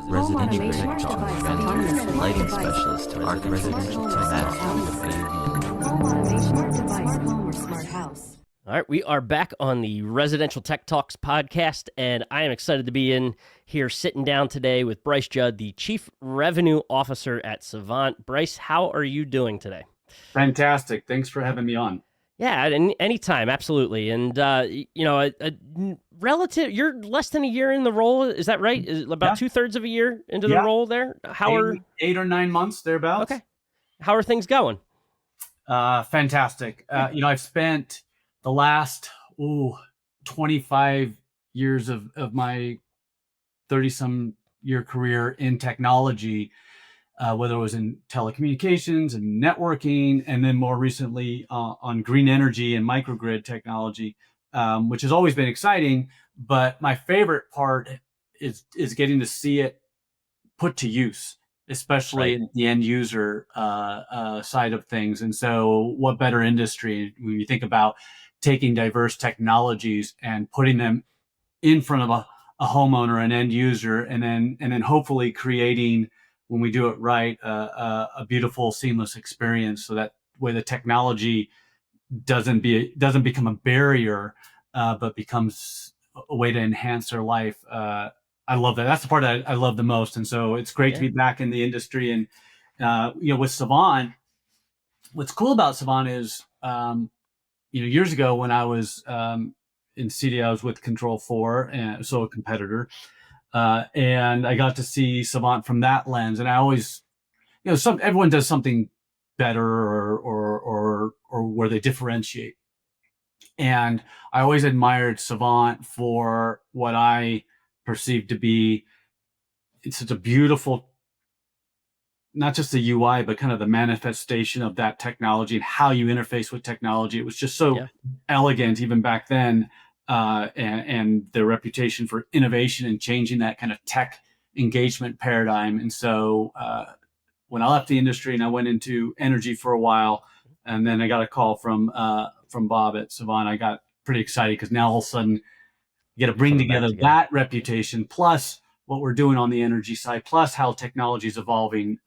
residential tech talk, lighting specialist, art residential tech, All right, we are back on the Residential Tech Talks podcast, and I am excited to be in here sitting down today with Bryce Judd, the Chief Revenue Officer at Savant. Bryce, how are you doing today? Fantastic. Thanks for having me on. Yeah, anytime, absolutely. And, a relative, you're less than a year in the role, is that right? Is about 2/3 of a year into the role there? How are 8 or 9 months, thereabouts. Okay. How are things going? Fantastic. I've spent the last 25 years of my 30-some year career in technology, whether it was in telecommunications and networking, and then more recently on green energy and microgrid technology, which has always been exciting. But my favorite part is getting to see it put to use, especially in the end user side of things. And so what better industry when you think about taking diverse technologies and putting them in front of a homeowner, an end user, and then hopefully creating, when we do it right, a beautiful, seamless experience, so that way the technology doesn't become a barrier, but becomes a way to enhance their life. I love that. That's the part I love the most. And so it's great to be back in the industry. And with Savant, what's cool about Savant is, years ago when I was in CDI, I was with Control 4, and so a competitor. And I got to see Savant from that lens. And I always, everyone does something better or where they differentiate. And I always admired Savant for what I perceived to be, it's such a beautiful, not just the UI, but kind of the manifestation of that technology and how you interface with technology. It was just so elegant even back then. And their reputation for innovation and changing that kind of tech engagement paradigm. And so when I left the industry and I went into energy for a while, and then I got a call from Bob at Savant, I got pretty excited because now all of a sudden you got to bring together that reputation plus what we're doing on the energy side, plus how technology is evolving,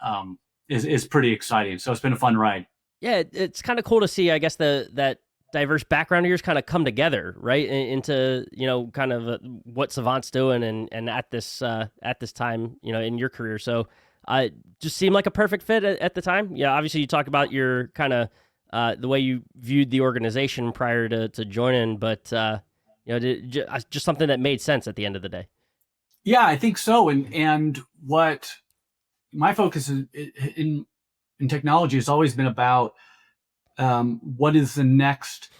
is pretty exciting. So it's been a fun ride. Yeah, it's kind of cool to see, I guess, that diverse background of yours kind of come together, right, into kind of what Savant's doing, and at this time, in your career. So, just seemed like a perfect fit at the time. Yeah, obviously you talked about your kind of the way you viewed the organization prior to joining, but just something that made sense at the end of the day. Yeah, I think so. And what my focus in technology has always been about. What is the next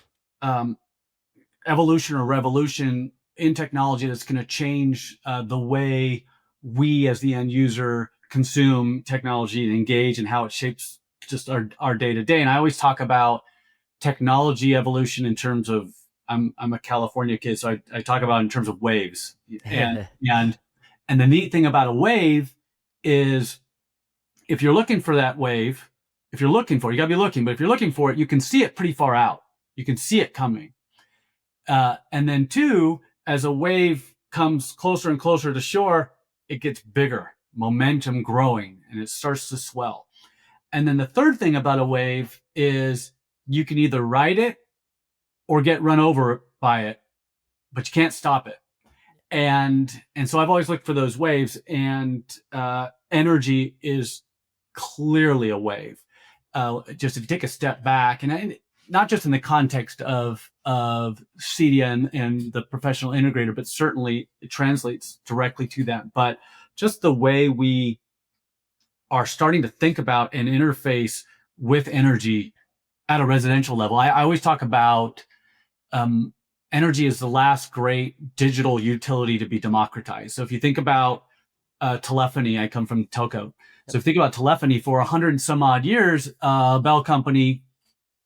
evolution or revolution in technology that's going to change the way we as the end user consume technology and engage, and how it shapes just our day to day. And I always talk about technology evolution in terms of, I'm a California kid, so I talk about it in terms of waves. And the neat thing about a wave is, if you're looking for that wave, you got to be looking, but if you're looking for it, you can see it pretty far out. You can see it coming. And then 2, as a wave comes closer and closer to shore, it gets bigger, momentum growing, and it starts to swell. And then the third thing about a wave is you can either ride it or get run over by it, but you can't stop it. And so I've always looked for those waves, and energy is clearly a wave. Just if you take a step back, and not just in the context of CEDIA and the professional integrator, but certainly it translates directly to that. But just the way we are starting to think about and interface with energy at a residential level. I always talk about energy is the last great digital utility to be democratized. So if you think about telephony, I come from telco. So if you think about telephony, for 100 and some odd years, Bell Company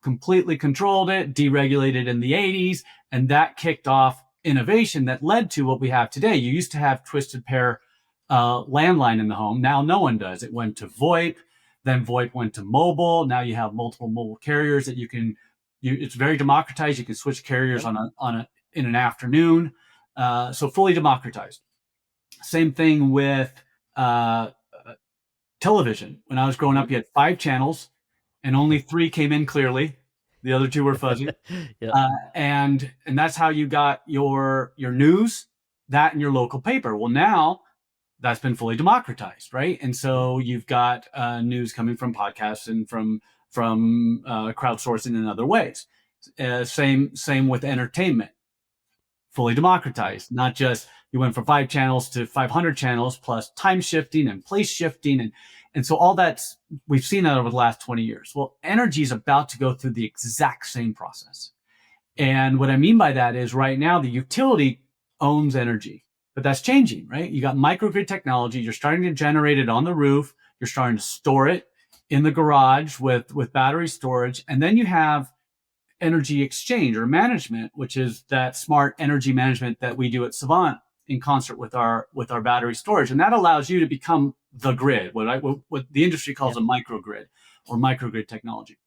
completely controlled it, deregulated in the 80s, and that kicked off innovation that led to what we have today. You used to have twisted pair landline in the home. Now no one does. It went to VoIP, then VoIP went to mobile. Now you have multiple mobile carriers that it's very democratized. You can switch carriers in an afternoon. So fully democratized. Same thing with uh, television. When I was growing up, you had 5 channels, and only 3 came in clearly. The other 2 were fuzzy. Yeah. And that's how you got your news, that and your local paper. Well, now that's been fully democratized, right? And so you've got news coming from podcasts and from crowdsourcing in other ways. Same with entertainment, fully democratized. Not just you went from 5 channels to 500 channels, plus time shifting and place shifting, and so all that's, we've seen that over the last 20 years. Well, energy is about to go through the exact same process. And what I mean by that is right now the utility owns energy, but that's changing, right? You got microgrid technology. You're starting to generate it on the roof. You're starting to store it in the garage with battery storage. And then you have energy exchange or management, which is that smart energy management that we do at Savant in concert with our battery storage. And that allows you to become the grid, what the industry calls a microgrid or microgrid technology.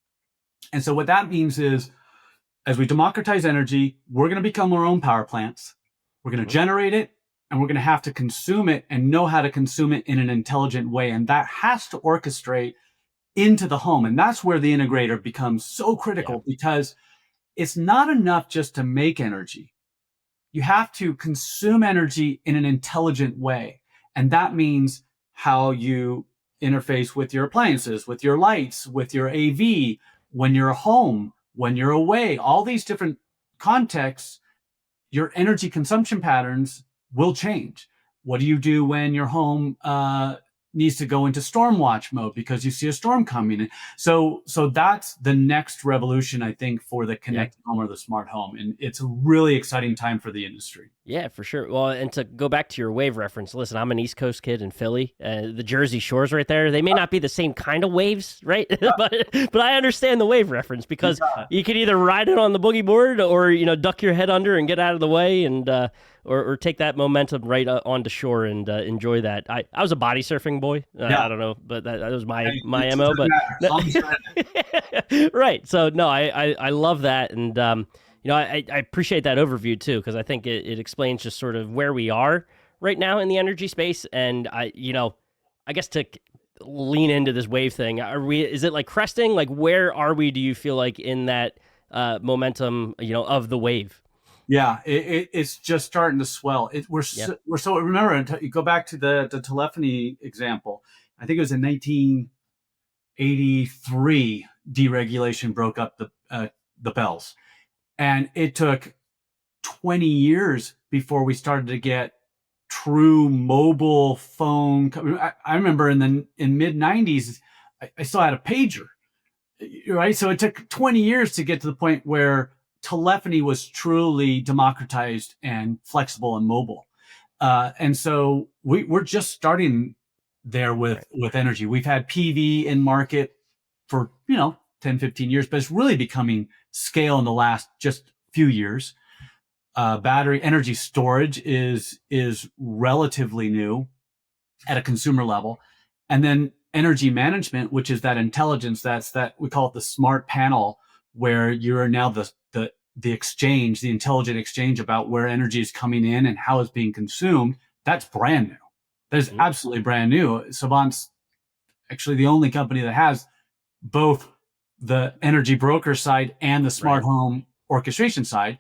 And so what that means is, as we democratize energy, we're going to become our own power plants. We're going to generate it, and we're going to have to consume it and know how to consume it in an intelligent way. And that has to orchestrate into the home. And that's where the integrator becomes so critical, because it's not enough just to make energy. You have to consume energy in an intelligent way. And that means how you interface with your appliances, with your lights, with your AV, when you're home, when you're away, all these different contexts, your energy consumption patterns will change. What do you do when your home needs to go into storm watch mode because you see a storm coming? So that's the next revolution, I think, for the connected home or the smart home. And it's a really exciting time for the industry. Yeah, for sure. Well, and to go back to your wave reference, listen, I'm an East Coast kid in Philly. The Jersey Shores right there, they may not be the same kind of waves, right? but I understand the wave reference, because you could either ride it on the boogie board or, duck your head under and get out of the way, and or take that momentum right onto shore and enjoy that. I was a body surfing boy. I don't know, but that was my MO. But right. So no, I love that. And I appreciate that overview too, because I think it explains just sort of where we are right now in the energy space. And I guess to lean into this wave thing, is it like cresting? Like, where are we, do you feel like, in that momentum, of the wave? Yeah, it's just starting to swell. We're so remember, you go back to the telephony example. I think it was in 1983, deregulation broke up the bells. And it took 20 years before we started to get true mobile phone. I remember in mid 90s, I still had a pager, right? So it took 20 years to get to the point where telephony was truly democratized and flexible and mobile. And so we're just starting there with energy. We've had PV in market for, 10, 15 years, but it's really becoming scale in the last just few years. Battery energy storage is relatively new at a consumer level. And then energy management, which is that intelligence, that we call it the smart panel, where you're now the exchange, the intelligent exchange about where energy is coming in and how it's being consumed. That's brand new. That is absolutely brand new. Savant's actually the only company that has both the energy broker side and the smart home orchestration side.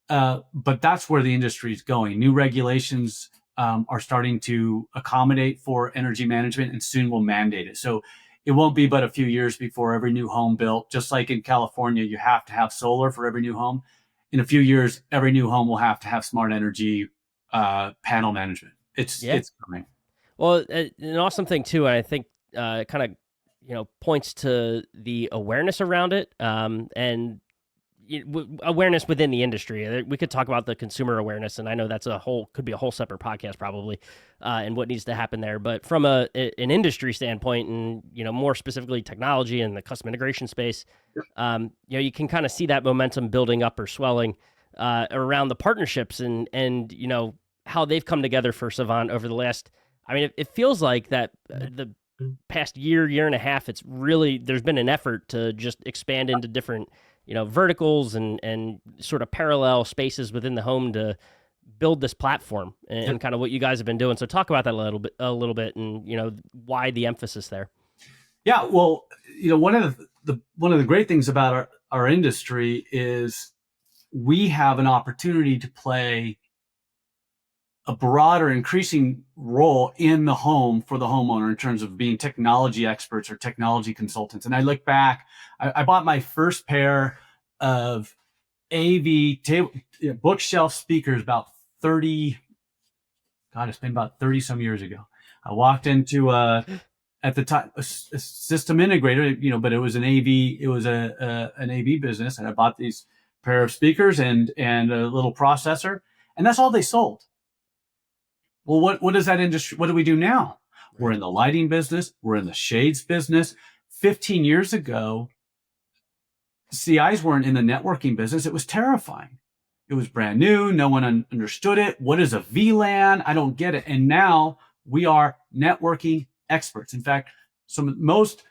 But that's where the industry is going. New regulations are starting to accommodate for energy management, and soon will mandate it. So it won't be but a few years before every new home built, just like in California, you have to have solar for every new home. In a few years, every new home will have to have smart energy panel management. It's coming. Well, an awesome thing too, and I think kind of points to the awareness around it, and awareness within the industry. We could talk about the consumer awareness, and I know that's could be a whole separate podcast probably, and what needs to happen there. But from an industry standpoint, and more specifically technology and the custom integration space, you can kind of see that momentum building up or swelling around the partnerships and how they've come together for Savant over the last. I mean, it feels like that the past year and a half, it's really, there's been an effort to just expand into different verticals and sort of parallel spaces within the home to build this platform and kind of what you guys have been doing. So talk about that a little bit, and why the emphasis there. Yeah, well, one of the great things about our industry is we have an opportunity to play a broader, increasing role in the home for the homeowner in terms of being technology experts or technology consultants. And I look back, I bought my first pair of AV bookshelf speakers about 30, God, it's been about 30 some years ago. I walked into at the time a system integrator, but it was an an AV business, and I bought these pair of speakers and a little processor, and that's all they sold. Well, what is that industry? What do we do now? Right. We're in the lighting business. We're in the shades business. 15 years ago, CIs weren't in the networking business. It was terrifying. It was brand new. No one understood it. What is a VLAN? I don't get it. And now we are networking experts. In fact, most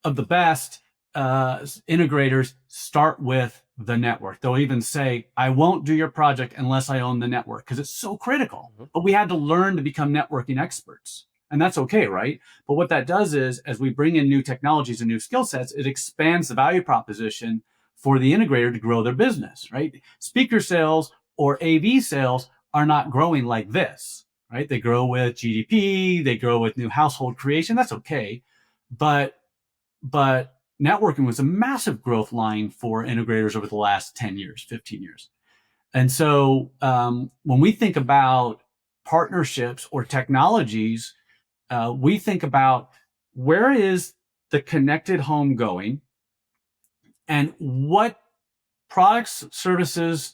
of the best integrators start with the network. They'll even say, I won't do your project unless I own the network, because it's so critical. Mm-hmm. But we had to learn to become networking experts. And that's okay, right? But what that does is, as we bring in new technologies and new skill sets, it expands the value proposition for the integrator to grow their business, right? Speaker sales or AV sales are not growing like this, right? They grow with GDP, they grow with new household creation. That's okay. But networking was a massive growth line for integrators over the last 10 years, 15 years. And so when we think about partnerships or technologies, we think about where is the connected home going, and what products, services,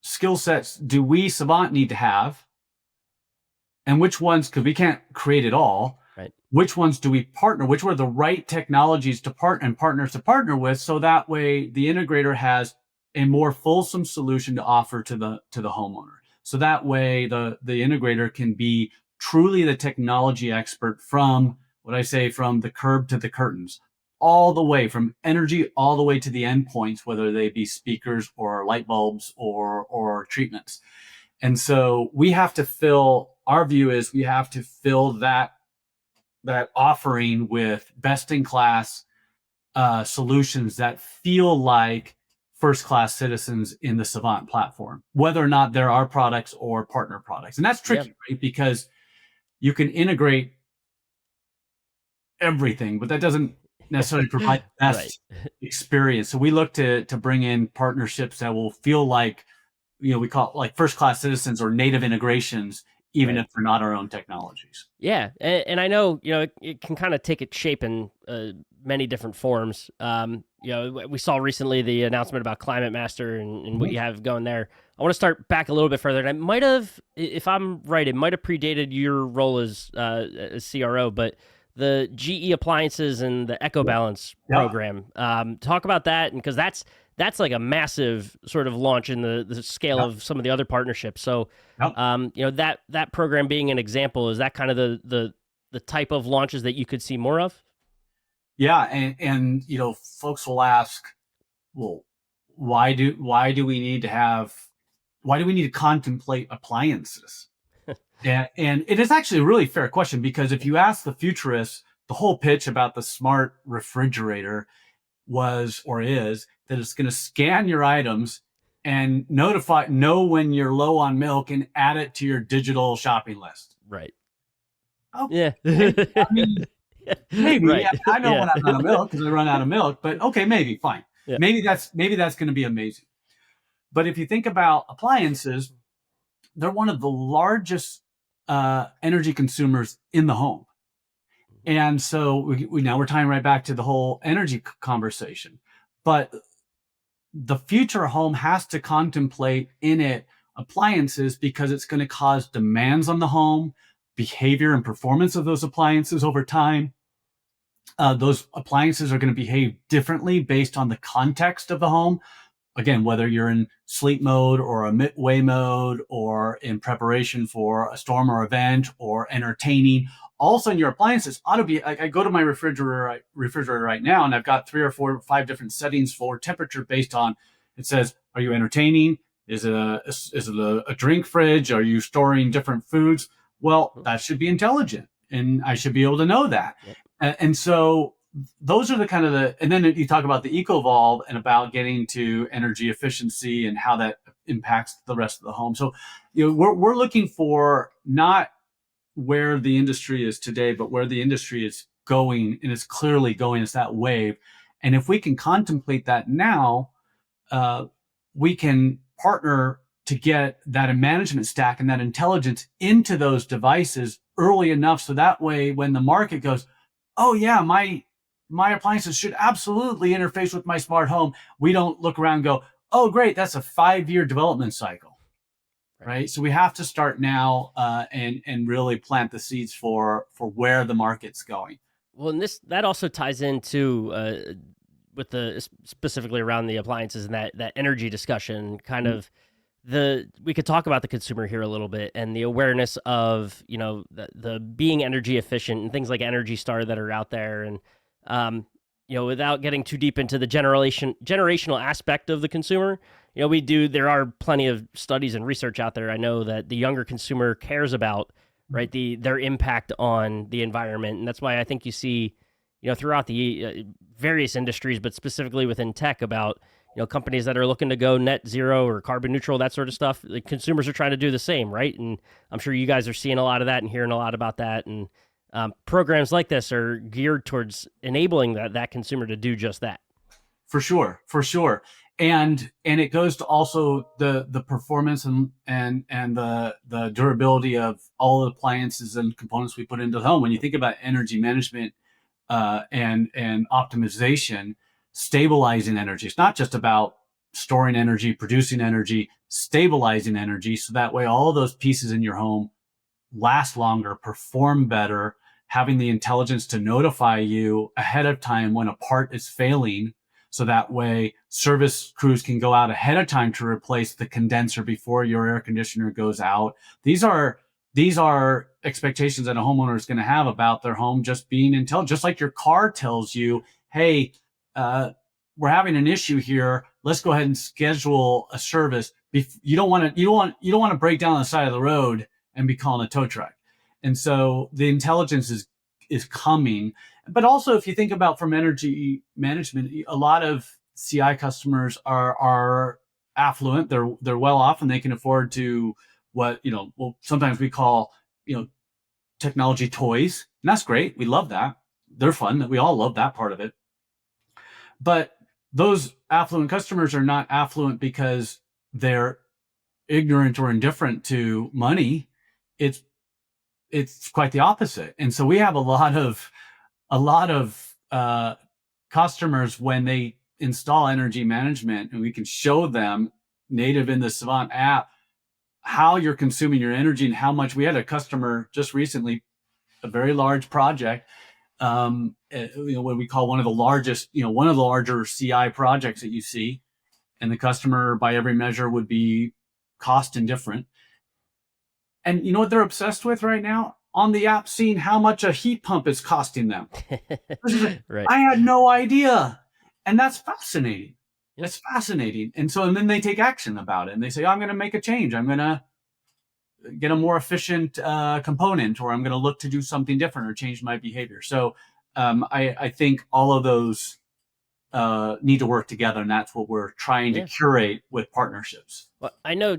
skill sets do we, Savant, need to have, and which ones, because we can't create it all, right? Which ones do we partner? Which were the right technologies to partner and partners to partner with, so that way the integrator has a more fulsome solution to offer to the homeowner. So that way the integrator can be truly the technology expert from the curb to the curtains, all the way from energy, all the way to the endpoints, whether they be speakers or light bulbs or treatments. And so we have to fill that offering with best in class solutions that feel like first-class citizens in the Savant platform, whether or not there are products or partner products. And that's tricky, right? Because you can integrate everything, but that doesn't necessarily provide the best experience. So we look to bring in partnerships that will feel like, we call it like first-class citizens or native integrations, even if they're not our own technologies. Yeah, and I know, it can kind of take its shape in many different forms. We saw recently the announcement about Climate Master and what you have going there. I want to start back a little bit further, and I might have, if I'm right, it might have predated your role as CRO, but the GE appliances and the Echo Balance program. Talk about that, and because that's like a massive sort of launch in the scale of some of the other partnerships. So, that program being an example, is that kind of the type of launches that you could see more of? Yeah, and folks will ask, well, why do we need to contemplate appliances? and it is actually a really fair question, because if you ask the futurists, the whole pitch about the smart refrigerator is that it's going to scan your items and know when you're low on milk and add it to your digital shopping list. Right. Oh, yeah. I mean, maybe. Right. I know when I'm out of milk because I run out of milk, but okay, maybe, fine. Yeah. Maybe that's going to be amazing. But if you think about appliances, they're one of the largest energy consumers in the home. And so we're tying right back to the whole energy conversation. But the future home has to contemplate in it appliances, because it's going to cause demands on the home, behavior and performance of those appliances over time. Those appliances are going to behave differently based on the context of the home. Again, whether you're in sleep mode or a midway mode, or in preparation for a storm or event, or entertaining, all of a sudden your appliances ought to be, I go to my refrigerator right now, and I've got 3 or 4 or 5 different settings for temperature based on, it says, are you entertaining? Is it a drink fridge? Are you storing different foods? Well, that should be intelligent, and I should be able to know that. Yep. And so those are the kind of and then you talk about the EcoVolve and about getting to energy efficiency and how that impacts the rest of the home. So, we're looking for not where the industry is today, but where the industry is going, and it's clearly going. It's that wave, and if we can contemplate that now, we can partner to get that management stack and that intelligence into those devices early enough, so that way when the market goes, oh yeah, my appliances should absolutely interface with my smart home, we don't look around and go, oh great, that's a 5-year development cycle, right? So we have to start now, and really plant the seeds for where the market's going. Well, and that also ties into with the specifically around the appliances and that energy discussion. Kind of we could talk about the consumer here a little bit and the awareness of the being energy efficient and things like Energy Star that are out there, and without getting too deep into the generational aspect of the consumer. There are plenty of studies and research out there. I know that the younger consumer cares about, right, their impact on the environment. And that's why I think you see, throughout the various industries, but specifically within tech, about, companies that are looking to go net zero or carbon neutral, that sort of stuff. The consumers are trying to do the same, right? And I'm sure you guys are seeing a lot of that and hearing a lot about that. And programs like this are geared towards enabling that consumer to do just that. For sure. And it goes to also the performance and the durability of all the appliances and components we put into the home. When you think about energy management and optimization, stabilizing energy, it's not just about storing energy, producing energy, stabilizing energy, so that way all of those pieces in your home last longer, perform better, having the intelligence to notify you ahead of time when a part is failing. So that way service crews can go out ahead of time to replace the condenser before your air conditioner goes out. These are expectations that a homeowner is going to have about their home just being intelligent. Just like your car tells you, hey, we're having an issue here. Let's go ahead and schedule a service. You don't want to break down on the side of the road and be calling a tow truck. And so the intelligence is coming. But also, if you think about from energy management, a lot of CI customers are affluent. They're well off, and they can afford to sometimes we call technology toys, and that's great. We love that. They're fun. We all love that part of it. But those affluent customers are not affluent because they're ignorant or indifferent to money. It's quite the opposite. And so we have a lot of customers, when they install energy management, and we can show them native in the Savant app how you're consuming your energy and how much. We had a customer just recently, a very large project, what we call one of the larger CI projects that you see, and the customer by every measure would be cost indifferent. And you know what they're obsessed with right now? On the app, seeing how much a heat pump is costing them. Right. I had no idea. And that's fascinating. That's fascinating. And then they take action about it, and they say, I'm going to make a change. I'm going to get a more efficient component, or I'm going to look to do something different or change my behavior. So I think all of those need to work together, and that's what we're trying to curate with partnerships. Well, I know,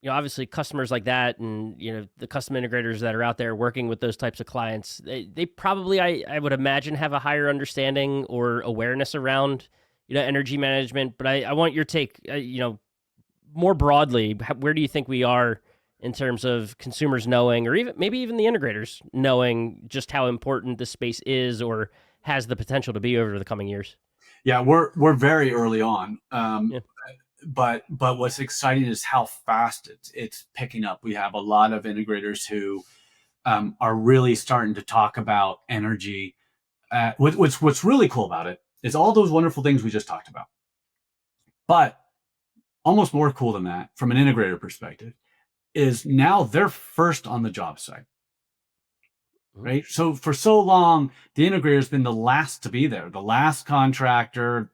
obviously customers like that, and the custom integrators that are out there working with those types of clients, they probably, I would imagine, have a higher understanding or awareness around energy management. But I want your take, more broadly. Where do you think we are in terms of consumers knowing, or maybe even the integrators knowing, just how important this space is or has the potential to be over the coming years? Yeah, we're very early on. But what's exciting is how fast it's picking up. We have a lot of integrators who are really starting to talk about energy. What's really cool about it is all those wonderful things we just talked about. But almost more cool than that, from an integrator perspective, is now they're first on the job site. Right. So for so long, the integrator has been the last to be there, the last contractor,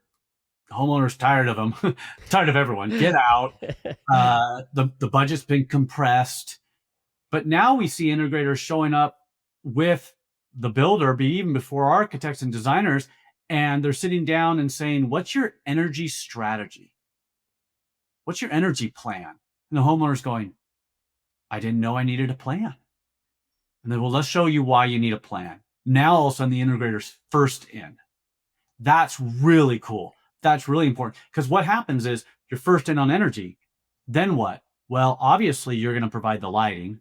homeowner's tired of them, tired of everyone. Get out. The budget's been compressed, but now we see integrators showing up with the builder, even before architects and designers, and they're sitting down and saying, "What's your energy strategy? What's your energy plan?" And the homeowner's going, "I didn't know I needed a plan." And then, "Well, let's show you why you need a plan." Now all of a sudden the integrator's first in. That's really cool. That's really important, because what happens is you're first in on energy. Then what? Well, obviously you're going to provide the lighting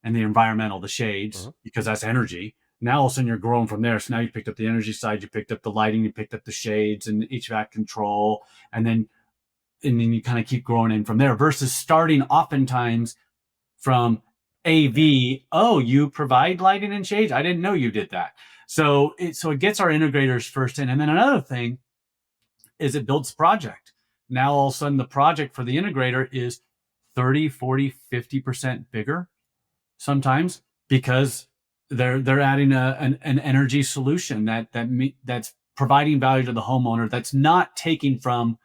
and the environmental, the shades, because that's energy. Now all of a sudden you're growing from there. So now you picked up the energy side, you picked up the lighting, you picked up the shades and HVAC control, and then you kind of keep growing in from there, versus starting oftentimes from AV. "Oh, you provide lighting and shades? I didn't know you did that." So it gets our integrators first in. And then another thing is it builds project. Now all of a sudden the project for the integrator is 30, 40, 50% bigger sometimes, because they're adding an energy solution that's providing value to the homeowner, that's not taking from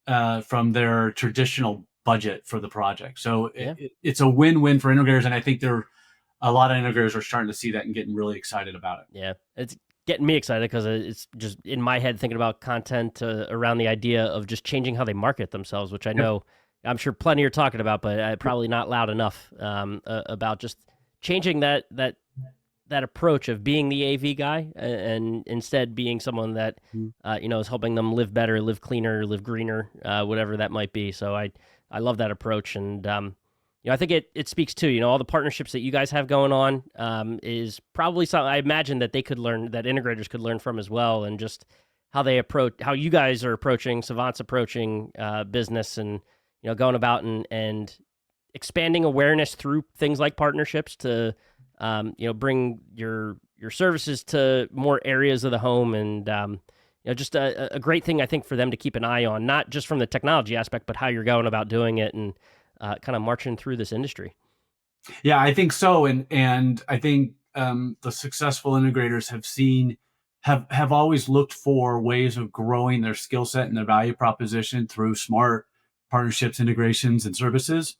their traditional budget for the project. So it's a win-win for integrators, and I think a lot of integrators are starting to see that and getting really excited about it. Yeah, it's getting me excited because it's just in my head thinking about content around the idea of just changing how they market themselves, which I know I'm sure plenty are talking about, but probably not loud enough about just changing that approach of being the AV guy and instead being someone that is helping them live better, live cleaner, live greener, whatever that might be. So I love that approach, and I think it speaks to all the partnerships that you guys have going on is probably something I imagine that they could learn, that integrators could learn from as well, and just how you guys are approaching, Savant's approaching business, and going about and expanding awareness through things like partnerships to bring your services to more areas of the home, and just a great thing I think for them to keep an eye on, not just from the technology aspect, but how you're going about doing it and kind of marching through this industry. Yeah, I think so, and I think the successful integrators have always looked for ways of growing their skill set and their value proposition through smart partnerships, integrations, and services.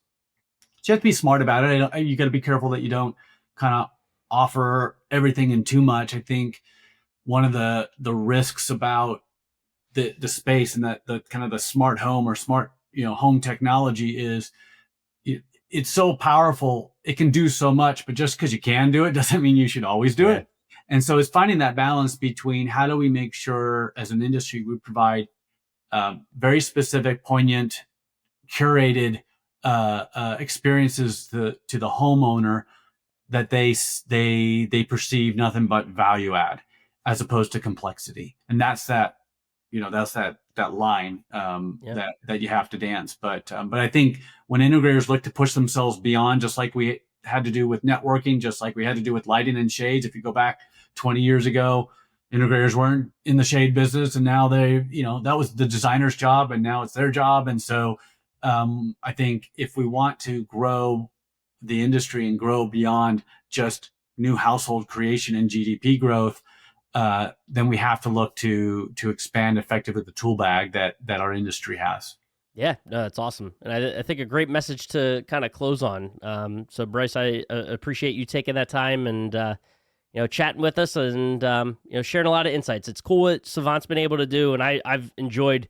You have to be smart about it. You got to be careful that you don't kind of offer everything and too much. I think one of the risks about the space and that the kind of the smart home or smart home technology is it's so powerful. It can do so much, but just because you can do it doesn't mean you should always do it. And so it's finding that balance between how do we make sure as an industry we provide very specific, poignant, curated experiences to the homeowner that they perceive nothing but value add as opposed to complexity. And that's that line that you have to dance. But I think when integrators look to push themselves beyond, just like we had to do with networking, just like we had to do with lighting and shades. If you go back 20 years ago, integrators weren't in the shade business, and now that was the designer's job, and now it's their job. And so I think if we want to grow the industry and grow beyond just new household creation and GDP growth, then we have to look to expand effectively the tool bag that our industry has. Yeah, no, that's awesome. And I think a great message to kind of close on. So Bryce, I appreciate you taking that time and, chatting with us and, sharing a lot of insights. It's cool what Savant's been able to do. And I've enjoyed,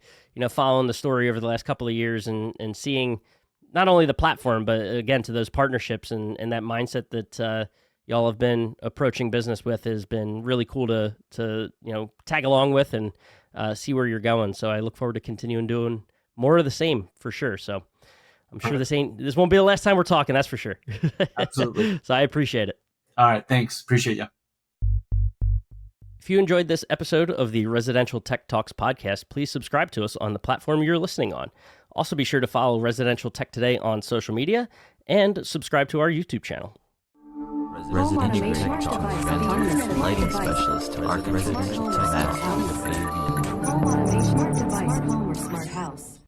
following the story over the last couple of years and seeing not only the platform, but again, to those partnerships and that mindset that, y'all have been approaching business with has been really cool to tag along with and see where you're going. So I look forward to continuing doing more of the same for sure. So I'm sure this won't be the last time we're talking. That's for sure. Absolutely. So I appreciate it. All right. Thanks. Appreciate you. If you enjoyed this episode of the Residential Tech Talks podcast, please subscribe to us on the platform you're listening on. Also be sure to follow Residential Tech Today on social media and subscribe to our YouTube channel. Residential Tech Talks, lighting specialist, Residential Tech Talks. Home automation, smart device, home or smart house.